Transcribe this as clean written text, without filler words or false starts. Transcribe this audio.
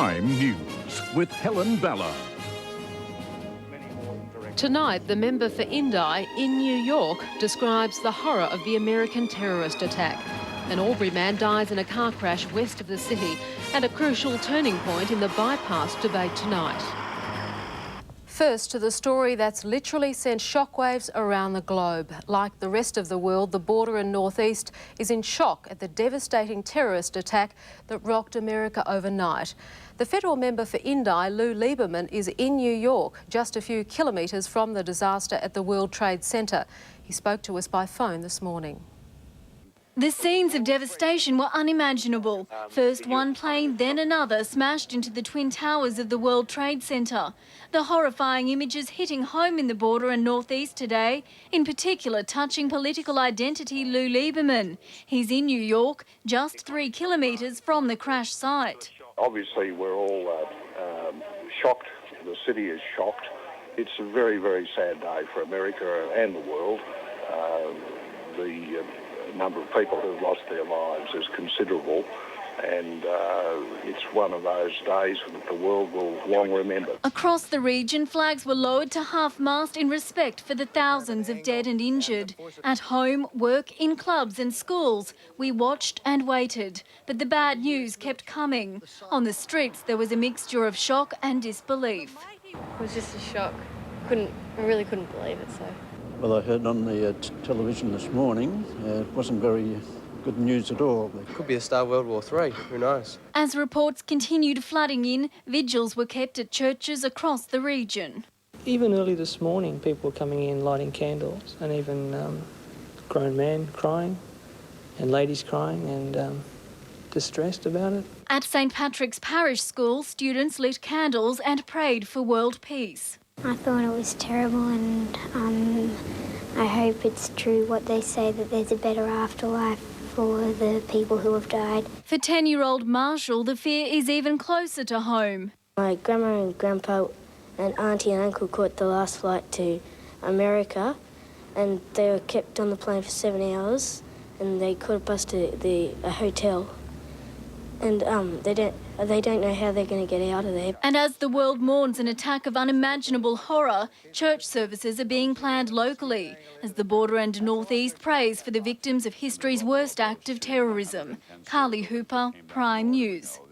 Prime News with Helen Ballard. Tonight, the member for Indi in New York describes the horror of the American terrorist attack. An Albury man dies in a car crash west of the city and a crucial turning point in the bypass debate tonight. First to the story that's literally sent shockwaves around the globe. Like the rest of the world, the border in northeast is in shock at the devastating terrorist attack that rocked America overnight. The federal member for Indi, Lou Lieberman, is in New York, just a few kilometres from the disaster at the World Trade Center. He spoke to us by phone this morning. The scenes of devastation were unimaginable. First one plane, then another smashed into the Twin Towers of the World Trade Center. The horrifying images hitting home in the border and northeast today, in particular touching political identity Lou Lieberman. He's in New York, just 3 kilometres from the crash site. Obviously, we're all shocked. The city is shocked. It's a very, very sad day for America and the world. The number of people who've lost their lives is considerable, and it's one of those days that the world will long remember. Across the region, flags were lowered to half-mast in respect for the thousands of dead and injured. At home, work, in clubs and schools, we watched and waited, but the bad news kept coming. On the streets, there was a mixture of shock and disbelief. It was just a shock. I really couldn't believe it, so. Well, I heard on the television this morning, it wasn't very good news at all. Could be a start of World War III, who knows? As reports continued flooding in, vigils were kept at churches across the region. Even early this morning, people were coming in lighting candles, and even grown men crying and ladies crying and distressed about it. At St Patrick's Parish School, students lit candles and prayed for world peace. I thought it was terrible, and I hope it's true what they say, that there's a better afterlife for the people who have died. For 10-year-old Marshall, the fear is even closer to home. My grandma and grandpa and auntie and uncle caught the last flight to America, and they were kept on the plane for 7 hours, and they caught a bus to a hotel. And they don't know how they're going to get out of there. And as the world mourns an attack of unimaginable horror, church services are being planned locally as the border and northeast prays for the victims of history's worst act of terrorism. Karlee Hooper, Prime News.